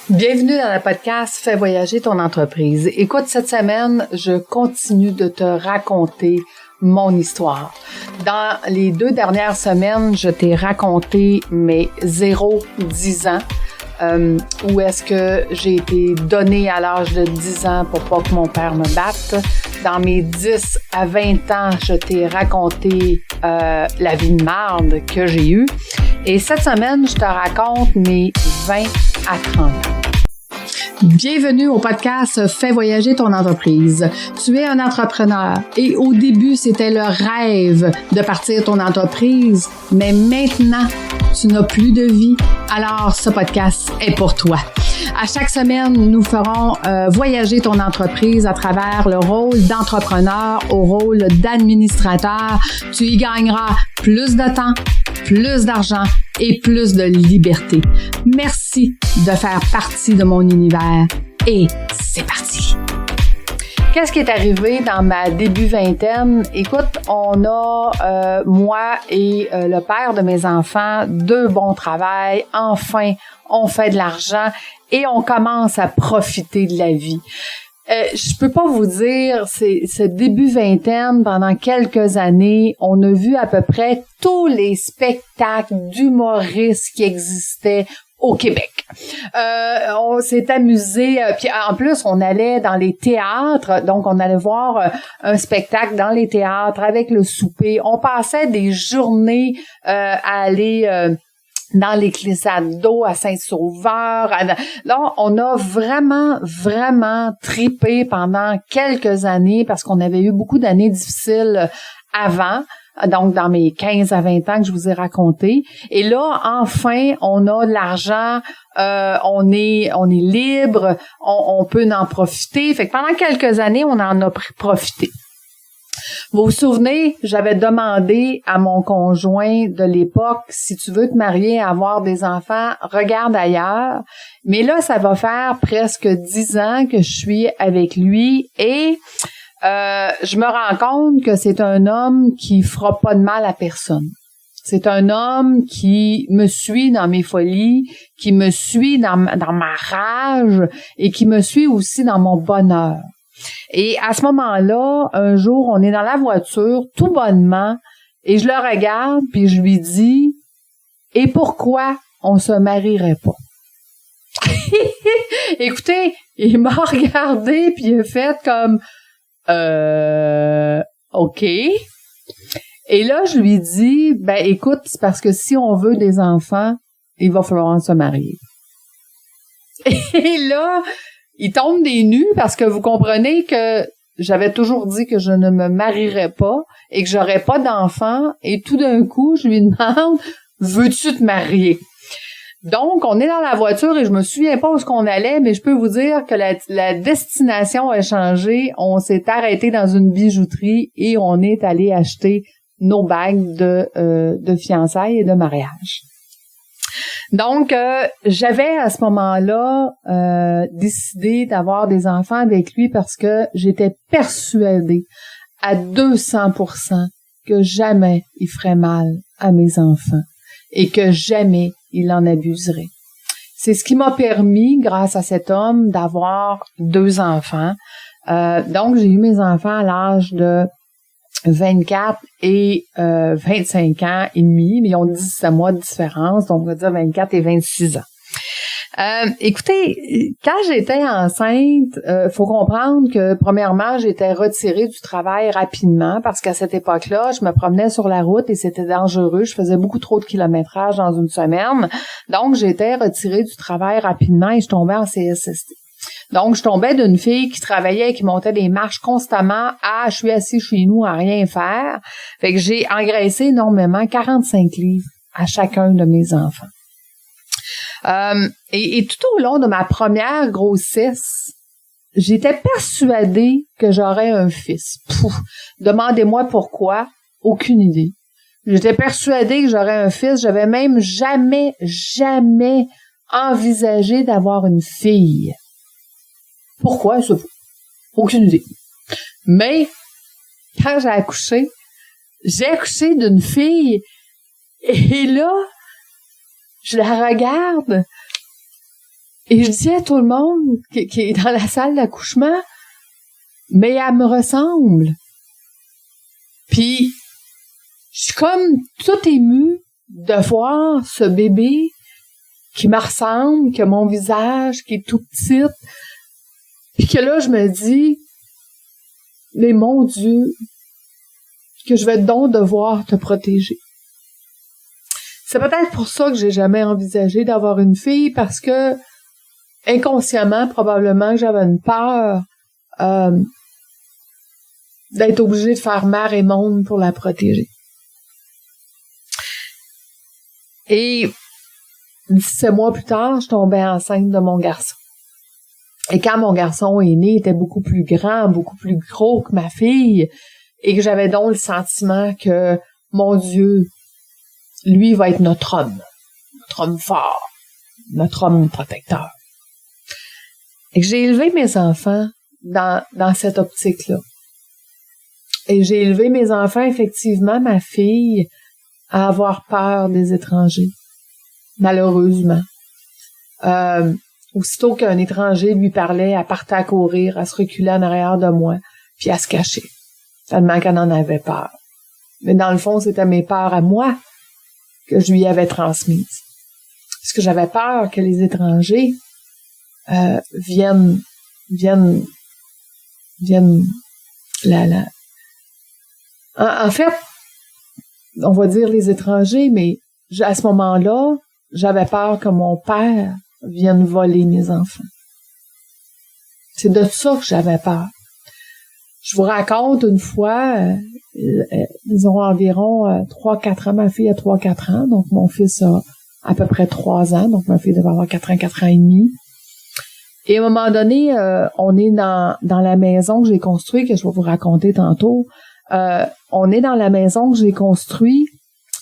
Bienvenue dans le podcast Fais voyager ton entreprise. Écoute, cette semaine, je continue de te raconter mon histoire. Dans les 2 dernières semaines, je t'ai raconté mes 0-10 ans, où est-ce que j'ai été donnée à l'âge de 10 ans pour pas que mon père me batte. Dans mes 10 à 20 ans, je t'ai raconté la vie de marde que j'ai eue. Et cette semaine, je te raconte mes 20 à 30 ans. Bienvenue au podcast Fais voyager ton entreprise. Tu es un entrepreneur et au début, c'était le rêve de partir ton entreprise, mais maintenant, tu n'as plus de vie. Alors, ce podcast est pour toi. À chaque semaine, nous ferons voyager ton entreprise à travers le rôle d'entrepreneur au rôle d'administrateur. Tu y gagneras plus de temps, plus d'argent et plus de liberté. Merci de faire partie de mon univers et c'est parti! Qu'est-ce qui est arrivé dans ma début vingtaine? Écoute, on a, moi et le père de mes enfants, 2 bons travails. Enfin, on fait de l'argent et on commence à profiter de la vie. Je peux pas vous dire, c'est ce début vingtaine, pendant quelques années, on a vu à peu près tous les spectacles d'humoristes qui existaient au Québec. On s'est amusé, puis en plus on allait dans les théâtres, donc on allait voir un spectacle dans les théâtres avec le souper. On passait des journées à aller dans les glissades d'eau à Saint-Sauveur. Là, on a vraiment tripé pendant quelques années parce qu'on avait eu beaucoup d'années difficiles avant. Donc, dans mes 15 à 20 ans que je vous ai raconté. Et là, enfin, on a de l'argent, on est libre, on peut en profiter. Fait que pendant quelques années, on en a profité. Vous vous souvenez, j'avais demandé à mon conjoint de l'époque, si tu veux te marier et avoir des enfants, regarde ailleurs. Mais là, ça va faire presque 10 ans que je suis avec lui et je me rends compte que c'est un homme qui fera pas de mal à personne. C'est un homme qui me suit dans mes folies, qui me suit dans ma rage et qui me suit aussi dans mon bonheur. Et à ce moment-là, un jour, on est dans la voiture, tout bonnement, et je le regarde, puis je lui dis « Et pourquoi on se marierait pas? » Écoutez, il m'a regardé, puis il a fait comme « OK. » Et là, je lui dis « Ben, écoute, c'est parce que si on veut des enfants, il va falloir se marier. » Et là, il tombe des nues parce que vous comprenez que j'avais toujours dit que je ne me marierais pas et que j'aurais pas d'enfants. Et tout d'un coup, je lui demande « Veux-tu te marier? » Donc, on est dans la voiture et je me souviens pas où est-ce qu'on allait, mais je peux vous dire que la destination a changé. On s'est arrêté dans une bijouterie et on est allé acheter nos bagues de fiançailles et de mariage. Donc, j'avais à ce moment-là décidé d'avoir des enfants avec lui parce que j'étais persuadée à 200% que jamais il ferait mal à mes enfants et que jamais il en abuserait. C'est ce qui m'a permis, grâce à cet homme, d'avoir 2 enfants. Donc, j'ai eu mes enfants à l'âge de 24 et 25 ans et demi, mais ils ont 17 mois de différence, donc on va dire 24 et 26 ans. Écoutez, quand j'étais enceinte, faut comprendre que premièrement, j'étais retirée du travail rapidement parce qu'à cette époque-là, je me promenais sur la route et c'était dangereux. Je faisais beaucoup trop de kilométrage dans une semaine. Donc, j'étais retirée du travail rapidement et je tombais en CSST. Donc, je tombais d'une fille qui travaillait et qui montait des marches constamment à « je suis assise chez nous à rien faire ». Fait que j'ai engraissé énormément, 45 livres à chacun de mes enfants. Et tout au long de ma première grossesse, j'étais persuadée que j'aurais un fils. Demandez-moi pourquoi, aucune idée. J'étais persuadée que j'aurais un fils. J'avais même jamais envisagé d'avoir une fille. Pourquoi? Aucune idée. Mais, quand j'ai accouché d'une fille, et là, je la regarde, Et je dis à tout le monde qui est dans la salle d'accouchement, mais elle me ressemble. Puis, je suis comme tout émue de voir ce bébé qui me ressemble, qui a mon visage, qui est tout petit. Puis que là, je me dis, mais mon Dieu, que je vais donc devoir te protéger. C'est peut-être pour ça que j'ai jamais envisagé d'avoir une fille, parce que inconsciemment, probablement, j'avais une peur d'être obligée de faire mer et monde pour la protéger. Et 17 mois plus tard, je tombais enceinte de mon garçon. Et quand mon garçon est né, il était beaucoup plus grand, beaucoup plus gros que ma fille, et que j'avais donc le sentiment que, mon Dieu, lui va être notre homme fort, notre homme protecteur. Et que j'ai élevé mes enfants dans cette optique-là. Et j'ai élevé mes enfants, effectivement, ma fille, à avoir peur des étrangers. Malheureusement. Aussitôt qu'un étranger lui parlait, elle partait à courir, elle se reculait en arrière de moi, puis elle se cachait. Tellement qu'elle en avait peur. Mais dans le fond, c'était mes peurs à moi que je lui avais transmises. Parce que j'avais peur que les étrangers viennent En fait, on va dire les étrangers, mais à ce moment-là, j'avais peur que mon père vienne voler mes enfants. C'est de ça que j'avais peur. Je vous raconte une fois, ils ont environ 3-4 ans, ma fille a 3-4 ans, donc mon fils a à peu près 3 ans, donc ma fille devait avoir 4 ans et demi. Et à un moment donné, on est dans la maison que j'ai construite, que je vais vous raconter tantôt. On est dans la maison que j'ai construite.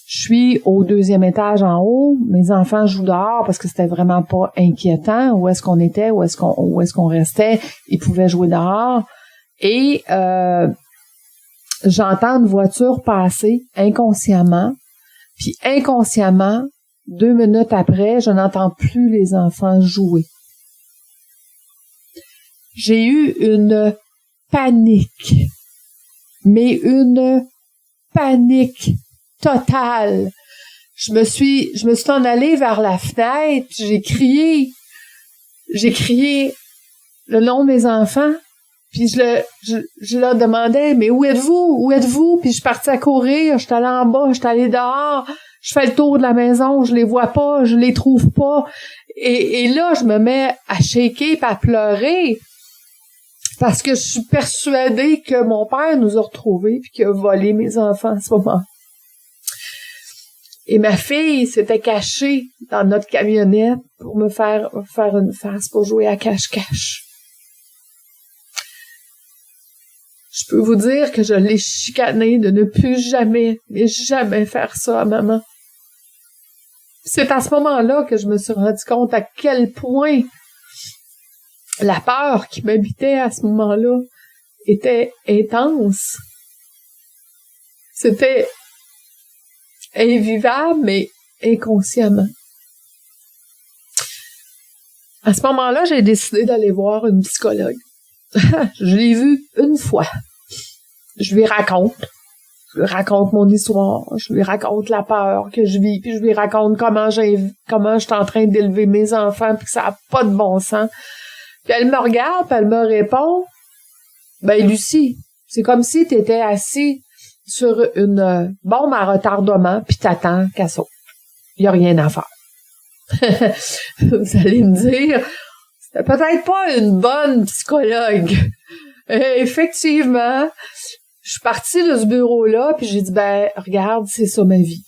Je suis au 2e étage en haut. Mes enfants jouent dehors parce que c'était vraiment pas inquiétant. Où est-ce qu'on était, où est-ce qu'on restait. Ils pouvaient jouer dehors. Et j'entends une voiture passer inconsciemment. Puis inconsciemment, 2 minutes après, je n'entends plus les enfants jouer. J'ai eu une panique. Mais une panique totale. Je me suis en allée vers la fenêtre, j'ai crié le nom de mes enfants, puis je leur demandais, mais où êtes-vous? Puis je suis partie à courir, je suis allée en bas, je suis allée dehors, je fais le tour de la maison, je les vois pas, je les trouve pas, et là, je me mets à shaker et à pleurer, parce que je suis persuadée que mon père nous a retrouvés puis qu'il a volé mes enfants à ce moment. Et ma fille s'était cachée dans notre camionnette pour me faire une face pour jouer à cache-cache. Je peux vous dire que je l'ai chicanée de ne plus jamais, mais jamais faire ça à maman. C'est à ce moment-là que je me suis rendu compte à quel point la peur qui m'habitait à ce moment-là était intense. C'était invivable, mais inconsciemment. À ce moment-là, j'ai décidé d'aller voir une psychologue. Je l'ai vue une fois. Je lui raconte mon histoire, je lui raconte la peur que je vis, puis je lui raconte comment je suis en train d'élever mes enfants, puis que ça n'a pas de bon sens. Puis elle me regarde, puis elle me répond, « Ben, Lucie, c'est comme si t'étais assis sur une bombe à retardement, puis t'attends qu'elle saute. Il n'y a rien à faire. » Vous allez me dire, c'était peut-être pas une bonne psychologue. Effectivement, je suis partie de ce bureau-là, puis j'ai dit, ben, regarde, c'est ça ma vie.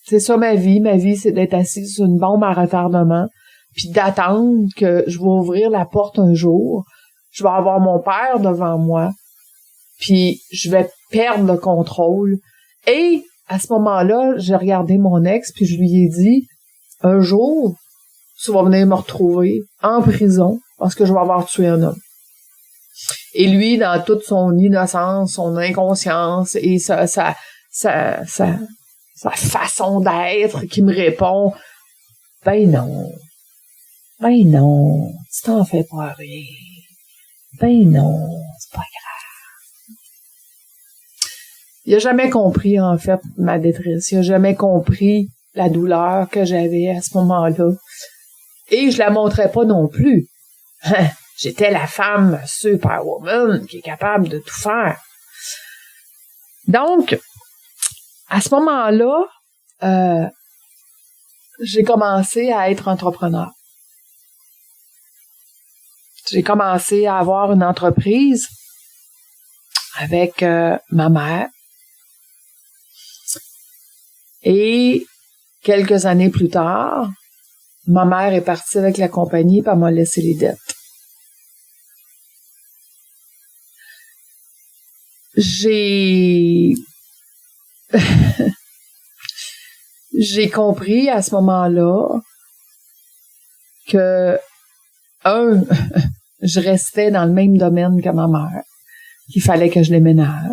C'est ça ma vie. Ma vie, c'est d'être assise sur une bombe à retardement, puis d'attendre que je vais ouvrir la porte un jour, je vais avoir mon père devant moi, puis je vais perdre le contrôle. Et à ce moment-là, j'ai regardé mon ex, puis je lui ai dit, un jour, tu vas venir me retrouver en prison parce que je vais avoir tué un homme. Et lui, dans toute son innocence, son inconscience et sa façon d'être, qui me répond, ben non. Ben non, tu t'en fais pas rien. Ben non, c'est pas grave. Il a jamais compris, en fait, ma détresse. Il a jamais compris la douleur que j'avais à ce moment-là. Et je la montrais pas non plus. J'étais la femme superwoman qui est capable de tout faire. Donc, à ce moment-là, j'ai commencé à être entrepreneur. J'ai commencé à avoir une entreprise avec ma mère. Et quelques années plus tard, ma mère est partie avec la compagnie et elle m'a laissé les dettes. J'ai compris à ce moment-là que, je restais dans le même domaine que ma mère, qu'il fallait que je déménage.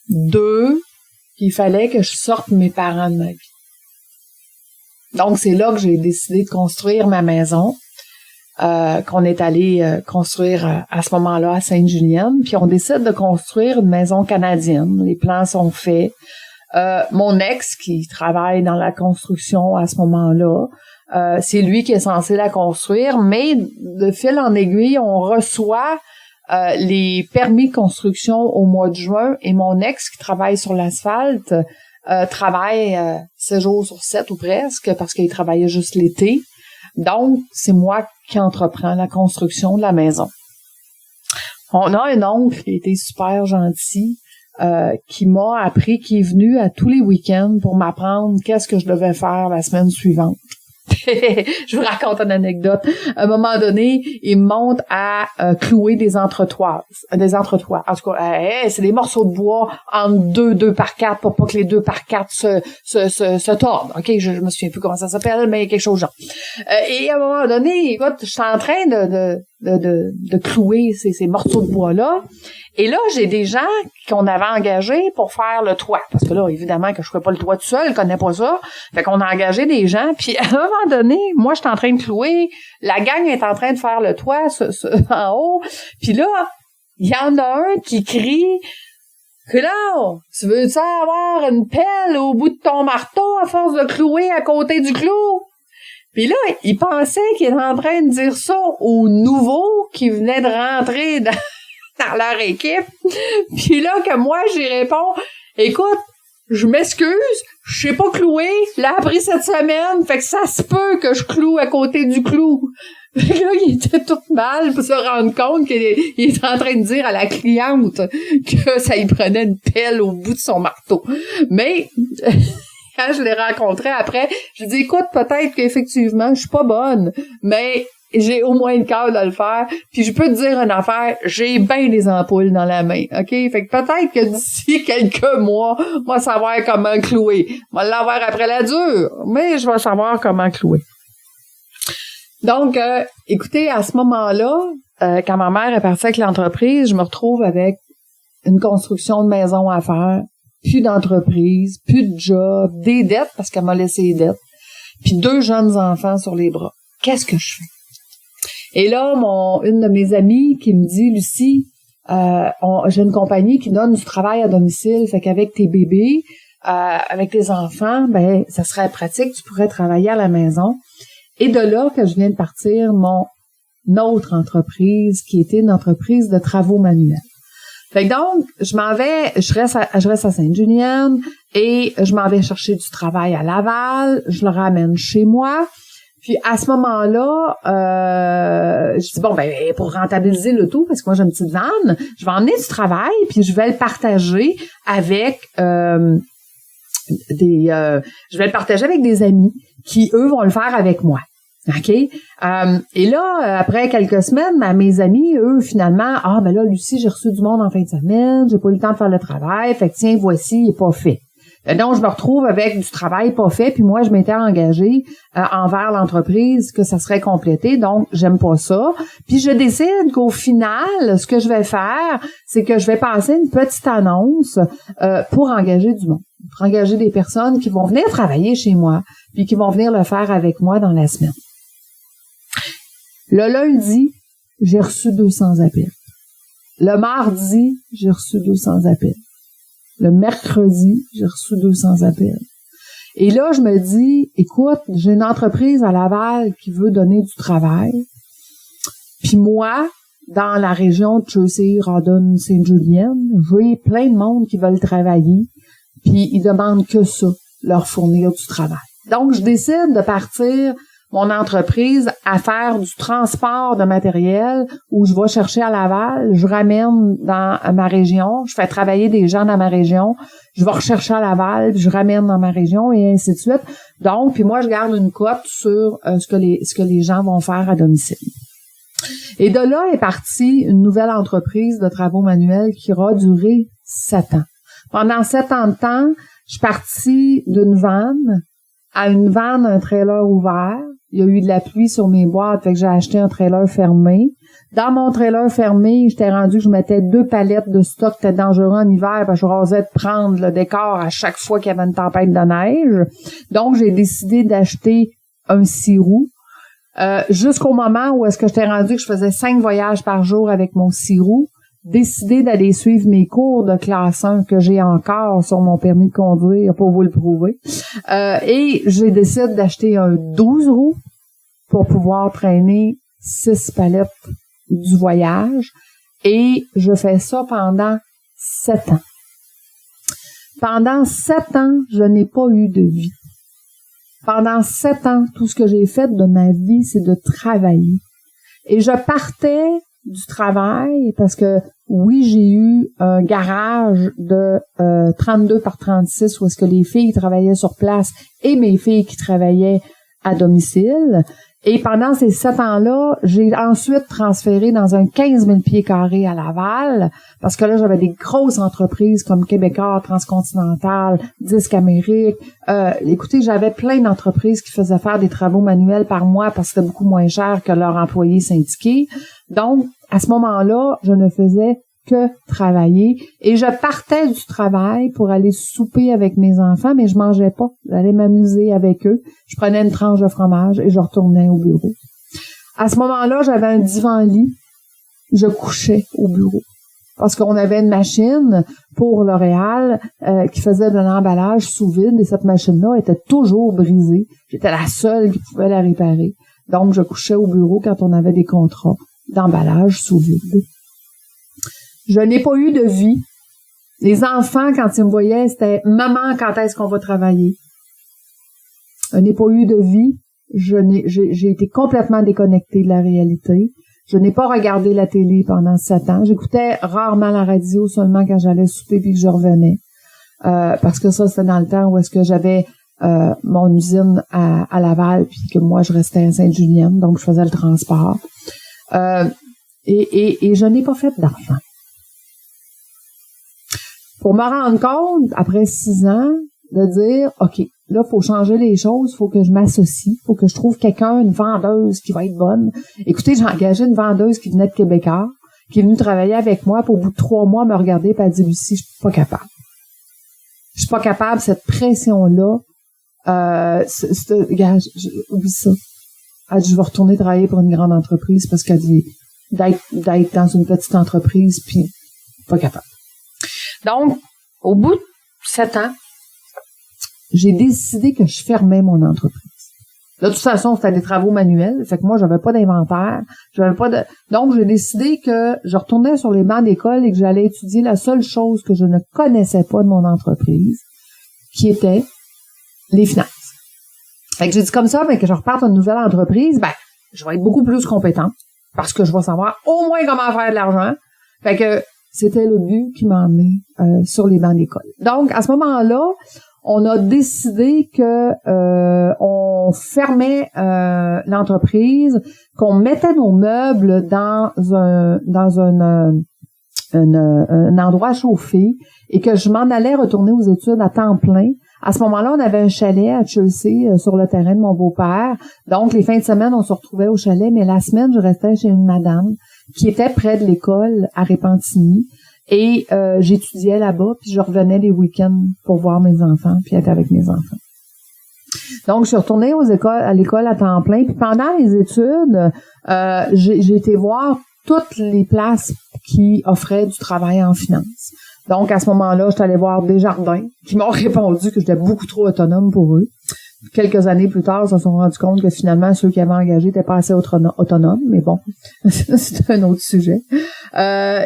2, qu'il fallait que je sorte mes parents de ma vie. Donc, c'est là que j'ai décidé de construire ma maison, qu'on est allé construire à ce moment-là à Sainte-Julienne. Puis on décide de construire une maison canadienne. Les plans sont faits. Mon ex, qui travaille dans la construction à ce moment-là, c'est lui qui est censé la construire, mais de fil en aiguille, on reçoit les permis de construction au mois de juin et mon ex, qui travaille sur l'asphalte, travaille 7 jours sur 7 ou presque, parce qu'il travaillait juste l'été. Donc, c'est moi qui entreprends la construction de la maison. On a un oncle qui était super gentil, qui m'a appris, qui est venu à tous les week-ends pour m'apprendre qu'est-ce que je devais faire la semaine suivante. Je vous raconte une anecdote. À un moment donné, il me monte à clouer des entretoises. En tout cas, c'est des morceaux de bois entre 2 par 4 pour pas que les 2 par 4 se tordent. OK, je me souviens plus comment ça s'appelle, mais quelque chose genre. Et à un moment donné, écoute, je suis en train de clouer ces morceaux de bois-là. Et là, j'ai des gens qu'on avait engagés pour faire le toit. Parce que là, évidemment, que je ferais pas le toit tout seul, je connais pas ça. Fait qu'on a engagé des gens. Puis à un moment donné, moi, je suis en train de clouer. La gang est en train de faire le toit en haut. Puis là, il y en a un qui crie que là, tu veux-tu avoir une pelle au bout de ton marteau à force de clouer à côté du clou? Puis là, il pensait qu'il était en train de dire ça aux nouveaux qui venaient de rentrer dans leur équipe. Puis là, que moi, j'y réponds, écoute, je m'excuse, je sais pas clouer, l'a appris cette semaine, fait que ça se peut que je cloue à côté du clou. Fait que là, il était tout mal pour se rendre compte qu'il est en train de dire à la cliente que ça lui prenait une pelle au bout de son marteau. Mais quand je l'ai rencontré après, je lui ai dit, écoute, peut-être qu'effectivement, je suis pas bonne, mais j'ai au moins le cœur de le faire. Puis je peux te dire une affaire, j'ai bien des ampoules dans la main, OK? Fait que peut-être que d'ici quelques mois, moi savoir comment clouer. Je vais l'avoir après la dure, mais je vais savoir comment clouer. Donc, écoutez, à ce moment-là, quand ma mère est partie avec l'entreprise, je me retrouve avec une construction de maison à faire, plus d'entreprise, plus de job, des dettes, parce qu'elle m'a laissé les dettes, puis 2 jeunes enfants sur les bras. Qu'est-ce que je fais? Et là, une de mes amies qui me dit, Lucie, j'ai une compagnie qui donne du travail à domicile, fait qu'avec tes bébés, avec tes enfants, ben ça serait pratique, tu pourrais travailler à la maison. Et de là que je viens de partir mon autre entreprise, qui était une entreprise de travaux manuels. Fait que donc, je reste à Sainte-Julienne et je m'en vais chercher du travail à Laval, je le ramène chez moi. Puis à ce moment-là, je dis bon ben pour rentabiliser le tout, parce que moi j'ai une petite vanne, je vais emmener du travail puis je vais le partager avec des amis qui eux vont le faire avec moi. OK? Et là, après quelques semaines, mes amis, eux, finalement, ben là, Lucie, j'ai reçu du monde en fin de semaine, j'ai pas eu le temps de faire le travail, fait que tiens, voici, il est pas fait. Donc, je me retrouve avec du travail pas fait, puis moi, je m'étais engagée envers l'entreprise que ça serait complété, donc j'aime pas ça. Puis je décide qu'au final, ce que je vais faire, c'est que je vais passer une petite annonce pour engager du monde, pour engager des personnes qui vont venir travailler chez moi, puis qui vont venir le faire avec moi dans la semaine. Le lundi, j'ai reçu 200 appels. Le mardi, j'ai reçu 200 appels. Le mercredi, j'ai reçu 200 appels. Et là, je me dis, écoute, j'ai une entreprise à Laval qui veut donner du travail. Puis moi, dans la région de Chaussée, Rawdon, Sainte-Julienne, j'ai plein de monde qui veulent travailler. Puis ils demandent que ça, leur fournir du travail. Donc, je décide de partir mon entreprise à faire du transport de matériel où je vais chercher à Laval, je ramène dans ma région, je fais travailler des gens dans ma région, je vais rechercher à Laval, puis je ramène dans ma région et ainsi de suite. Donc, puis moi, je garde une cote sur ce que les gens vont faire à domicile. Et de là est partie une nouvelle entreprise de travaux manuels qui aura duré 7 ans. Pendant 7 ans de temps, je suis partie d'une vanne à une vanne, un trailer ouvert. Il y a eu de la pluie sur mes boîtes, fait que j'ai acheté un trailer fermé. Dans mon trailer fermé, j'étais rendu que je mettais 2 palettes de stock, c'était dangereux en hiver, parce que je rasais de prendre le décor à chaque fois qu'il y avait une tempête de neige. Donc, j'ai décidé d'acheter un 6 roues. Jusqu'au moment où est-ce que j'étais rendu que je faisais 5 voyages par jour avec mon 6 roues, décidé d'aller suivre mes cours de classe 1 que j'ai encore sur mon permis de conduire pour vous le prouver. Et j'ai décidé d'acheter un 12 roues pour pouvoir traîner 6 palettes du voyage. Et je fais ça pendant 7 ans. Pendant 7 ans, je n'ai pas eu de vie. Pendant 7 ans, tout ce que j'ai fait de ma vie, c'est de travailler. Et je partais du travail parce que, oui, j'ai eu un garage de 32 par 36 où est-ce que les filles travaillaient sur place et mes filles qui travaillaient à domicile. Et pendant ces 7 ans-là, j'ai ensuite transféré dans un 15 000 pieds carrés à Laval, parce que là, j'avais des grosses entreprises comme Québécois, Transcontinental, Disque Amérique. Écoutez, j'avais plein d'entreprises qui faisaient faire des travaux manuels par mois parce que c'était beaucoup moins cher que leurs employés syndiqués. Donc, à ce moment-là, je ne faisais que travailler. Et je partais du travail pour aller souper avec mes enfants, mais je mangeais pas. J'allais m'amuser avec eux. Je prenais une tranche de fromage et je retournais au bureau. À ce moment-là, j'avais un divan-lit. Je couchais au bureau. Parce qu'on avait une machine pour L'Oréal qui faisait de l'emballage sous vide et cette machine-là était toujours brisée. J'étais la seule qui pouvait la réparer. Donc, je couchais au bureau quand on avait des contrats d'emballage sous vide. Je n'ai pas eu de vie. Les enfants, quand ils me voyaient, c'était « Maman, quand est-ce qu'on va travailler? » Je n'ai pas eu de vie. J'ai été complètement déconnectée de la réalité. Je n'ai pas regardé la télé pendant 7 ans. J'écoutais rarement la radio, seulement quand j'allais souper puis que je revenais. Parce que ça, c'était dans le temps où est-ce que j'avais mon usine à Laval puis que moi, je restais à Sainte-Julienne, donc je faisais le transport. Et je n'ai pas fait d'argent. Pour me rendre compte, après 6 ans, de dire, OK, là, faut changer les choses, faut que je m'associe, faut que je trouve quelqu'un, une vendeuse qui va être bonne. Écoutez, j'ai engagé une vendeuse qui venait de Québécois, qui est venue travailler avec moi, puis au bout de 3 mois, me regarder, puis elle dit, Lucie, je suis pas capable. Je suis pas capable, cette pression-là, oublie ça. Elle dit, je vais retourner travailler pour une grande entreprise parce qu'elle dit, d'être dans une petite entreprise, puis pas capable. Donc, au bout de 7 ans, j'ai décidé que je fermais mon entreprise. De toute façon, c'était des travaux manuels, fait que moi, j'avais pas d'inventaire, donc j'ai décidé que je retournais sur les bancs d'école et que j'allais étudier la seule chose que je ne connaissais pas de mon entreprise, qui était les finances. Fait que j'ai dit comme ça, mais que je reparte une nouvelle entreprise, je vais être beaucoup plus compétente, parce que je vais savoir au moins comment faire de l'argent. Fait que c'était le but qui m'a emmené sur les bancs d'école. Donc, à ce moment-là, on a décidé que on fermait l'entreprise, qu'on mettait nos meubles dans un endroit chauffé et que je m'en allais retourner aux études à temps plein. À ce moment-là, on avait un chalet à Chelsea sur le terrain de mon beau-père. Donc, les fins de semaine, on se retrouvait au chalet, mais la semaine, je restais chez une madame qui était près de l'école à Repentigny. Et j'étudiais là-bas, puis je revenais les week-ends pour voir mes enfants, puis être avec mes enfants. Donc, je suis retournée à l'école à temps plein. Puis pendant mes études, j'ai été voir toutes les places qui offraient du travail en finance. Donc, à ce moment-là, je suis allée voir Desjardins, qui m'ont répondu que j'étais beaucoup trop autonome pour eux. Quelques années plus tard, ils se sont rendus compte que finalement, ceux qui avaient engagé n'étaient pas assez autonomes, mais bon, c'est un autre sujet.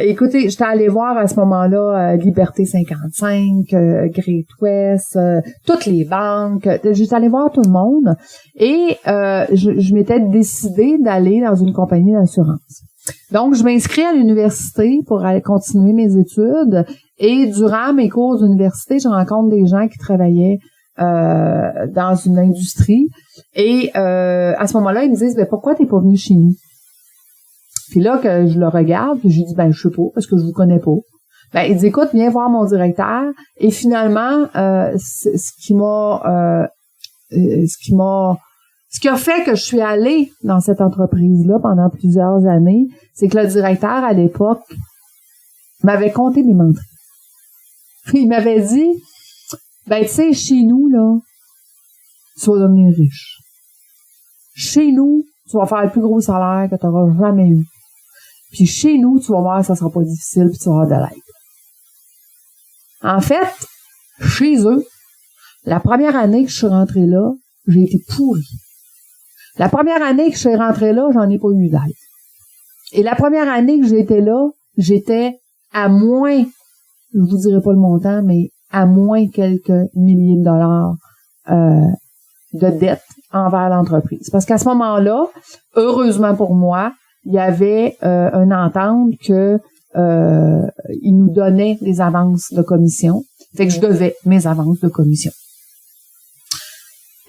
Écoutez, j'étais allée voir à ce moment-là Liberté 55, Great West, toutes les banques. J'étais allée voir tout le monde et je m'étais décidée d'aller dans une compagnie d'assurance. Donc, je m'inscris à l'université pour aller continuer mes études et durant mes cours d'université, je rencontre des gens qui travaillaient dans une industrie et à ce moment-là, ils me disent « pourquoi t'es pas venu chez nous? » Puis là, que je le regarde, puis je lui dis « je sais pas, parce que je vous connais pas. » Il dit « écoute, viens voir mon directeur. » Et finalement, ce qui a fait que je suis allée dans cette entreprise-là pendant plusieurs années, c'est que le directeur, à l'époque, m'avait compté mes menteries. Il m'avait dit tu sais, chez nous, là, tu vas devenir riche. Chez nous, tu vas faire le plus gros salaire que tu n'auras jamais eu. Puis chez nous, tu vas voir, ça sera pas difficile, puis tu vas avoir de l'aide. En fait, chez eux, la première année que je suis rentrée là, j'ai été pourrie. La première année que je suis rentrée là, j'en ai pas eu d'aide. Et la première année que j'étais là, j'étais à moins, je vous dirai pas le montant, mais à moins quelques milliers de dollars de dettes envers l'entreprise. Parce qu'à ce moment-là, heureusement pour moi, il y avait une entente que ils nous donnaient des avances de commission. Fait que je devais mes avances de commission.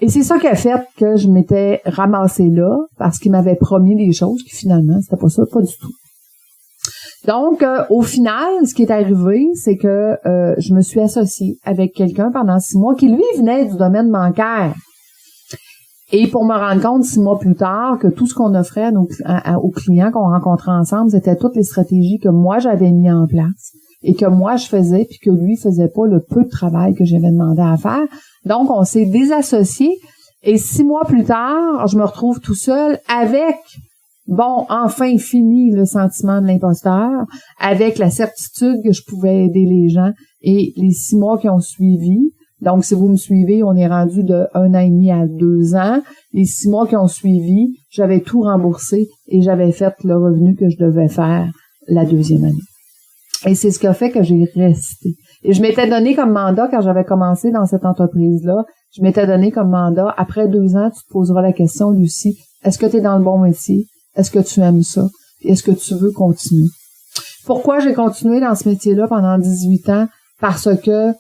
Et c'est ça qui a fait que je m'étais ramassée là, parce qu'ils m'avaient promis des choses qui finalement, c'était pas ça, pas du tout. Donc, au final, ce qui est arrivé, c'est que je me suis associée avec quelqu'un pendant 6 mois qui, lui, venait du domaine bancaire. Et pour me rendre compte 6 mois plus tard que tout ce qu'on offrait aux clients qu'on rencontrait ensemble, c'était toutes les stratégies que moi, j'avais mis en place et que moi, je faisais, puis que lui faisait pas le peu de travail que j'avais demandé à faire. Donc, on s'est désassociés. Et 6 mois plus tard, je me retrouve tout seul avec... enfin fini le sentiment de l'imposteur, avec la certitude que je pouvais aider les gens. Et les 6 mois qui ont suivi, donc si vous me suivez, on est rendu de 1 an et demi à 2 ans. Les 6 mois qui ont suivi, j'avais tout remboursé et j'avais fait le revenu que je devais faire la 2e année. Et c'est ce qui a fait que j'ai resté. Et je m'étais donné comme mandat, quand j'avais commencé dans cette entreprise-là, je m'étais donné comme mandat, après 2 ans, tu te poseras la question, Lucie, est-ce que tu es dans le bon métier? Est-ce que tu aimes ça? Est-ce que tu veux continuer? Pourquoi j'ai continué dans ce métier-là pendant 18 ans? Parce que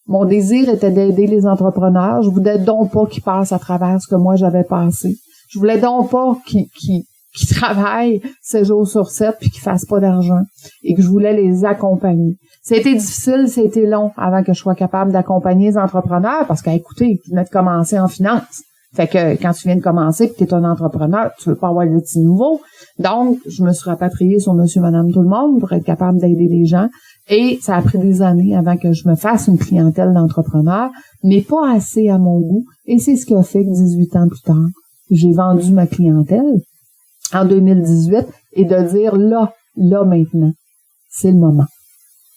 mon désir était d'aider les entrepreneurs. Je voulais donc pas qu'ils passent à travers ce que moi j'avais passé. Je voulais donc pas qu'ils travaillent 7 jours sur 7 puis qu'ils fassent pas d'argent. Et que je voulais les accompagner. C'était difficile, c'était long avant que je sois capable d'accompagner les entrepreneurs parce qu'écoutez, ils venaient de commencer en finance. Fait que quand tu viens de commencer et que tu es un entrepreneur, tu veux pas avoir de petits nouveaux. Donc, je me suis rapatriée sur monsieur, madame, tout le monde pour être capable d'aider les gens. Et ça a pris des années avant que je me fasse une clientèle d'entrepreneurs, mais pas assez à mon goût. Et c'est ce qui a fait que 18 ans plus tard, j'ai vendu ma clientèle en 2018 et de dire là maintenant, c'est le moment.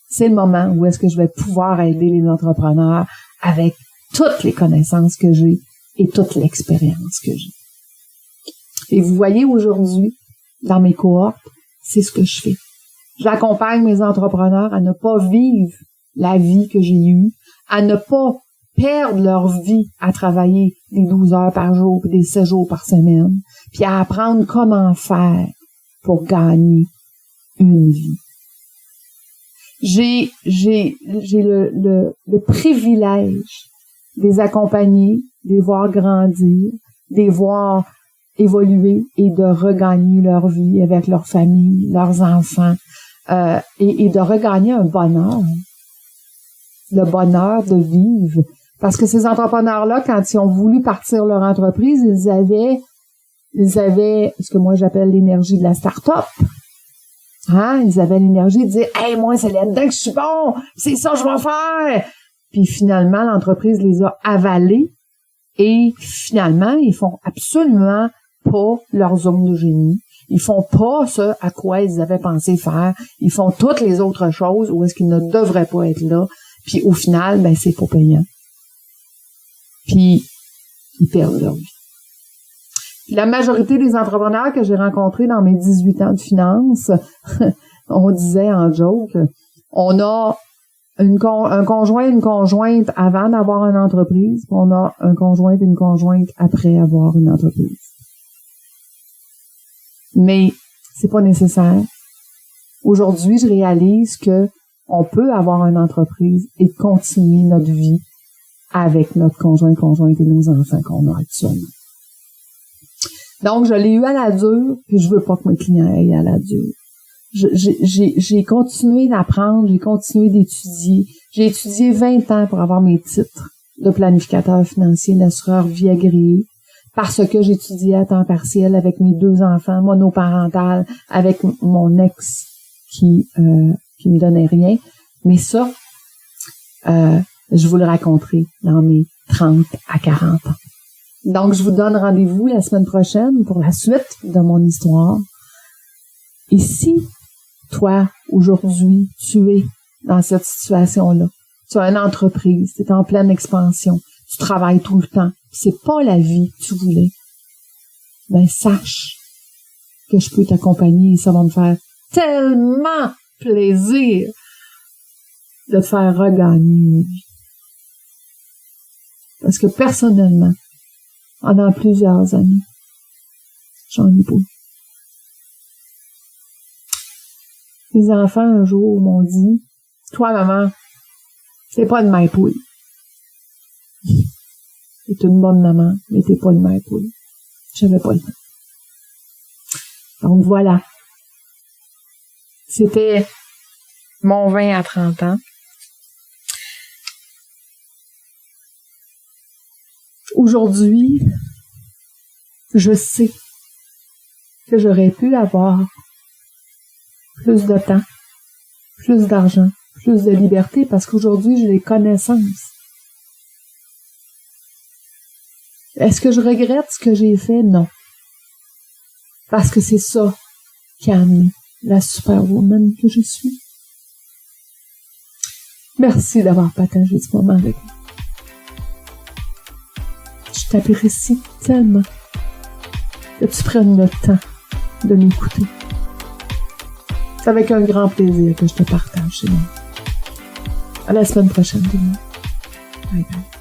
C'est le moment où est-ce que je vais pouvoir aider les entrepreneurs avec toutes les connaissances que j'ai et toute l'expérience que j'ai. Et vous voyez aujourd'hui, dans mes cohortes, c'est ce que je fais. J'accompagne mes entrepreneurs à ne pas vivre la vie que j'ai eue, à ne pas perdre leur vie à travailler des 12 heures par jour, puis des 7 jours par semaine, puis à apprendre comment faire pour gagner une vie. J'ai le privilège de les accompagner, de les voir grandir, de les voir évoluer et de regagner leur vie avec leur famille, leurs enfants, et de regagner un bonheur, le bonheur de vivre. Parce que ces entrepreneurs-là, quand ils ont voulu partir leur entreprise, ils avaient ce que moi j'appelle l'énergie de la start-up. Hein? Ils avaient l'énergie de dire « Hey, moi, c'est là-dedans que je suis bon! C'est ça que je vais faire! » Puis finalement, l'entreprise les a avalés Et finalement, ils font absolument pas leur zone de génie. Ils font pas ce à quoi ils avaient pensé faire. Ils font toutes les autres choses où est-ce qu'ils ne devraient pas être là. Puis au final, ben c'est pas payant. Puis ils perdent leur vie. La majorité des entrepreneurs que j'ai rencontrés dans mes 18 ans de finance, on disait en joke, on a un conjoint et une conjointe avant d'avoir une entreprise, puis on a un conjoint et une conjointe après avoir une entreprise. Mais c'est pas nécessaire. Aujourd'hui, je réalise que on peut avoir une entreprise et continuer notre vie avec notre conjointe et nos enfants qu'on a actuellement. Donc, je l'ai eu à la dure, puis je veux pas que mes clients aient à la dure. J'ai continué d'apprendre, j'ai continué d'étudier. J'ai étudié 20 ans pour avoir mes titres de planificateur financier, d'assureur vie agréé, parce que j'étudiais à temps partiel avec mes 2 enfants, monoparentales, avec mon ex qui me donnait rien. Mais ça, je vous le raconterai dans mes 30 à 40 ans. Donc, je vous donne rendez-vous la semaine prochaine pour la suite de mon histoire. Et si, toi, aujourd'hui, tu es dans cette situation-là, tu as une entreprise, tu es en pleine expansion, tu travailles tout le temps, c'est pas la vie que tu voulais, ben sache que je peux t'accompagner et ça va me faire tellement plaisir de te faire regagner une vie. Parce que personnellement, pendant plusieurs années, j'en ai pas. Les enfants, un jour, m'ont dit, « Toi, maman, t'es pas une mère poule. T'es une bonne maman, mais t'es pas une mère poule. » J'avais pas le temps. Donc voilà. C'était mon 20 à 30 ans. Aujourd'hui, je sais que j'aurais pu avoir plus de temps, plus d'argent, plus de liberté, parce qu'aujourd'hui, j'ai les connaissances. Est-ce que je regrette ce que j'ai fait? Non. Parce que c'est ça qui a amené la superwoman que je suis. Merci d'avoir partagé ce moment avec moi. Je t'apprécie tellement que tu prennes le temps de m'écouter. C'est avec un grand plaisir que je te partage chez moi. À la semaine prochaine, tout le monde. Bye bye.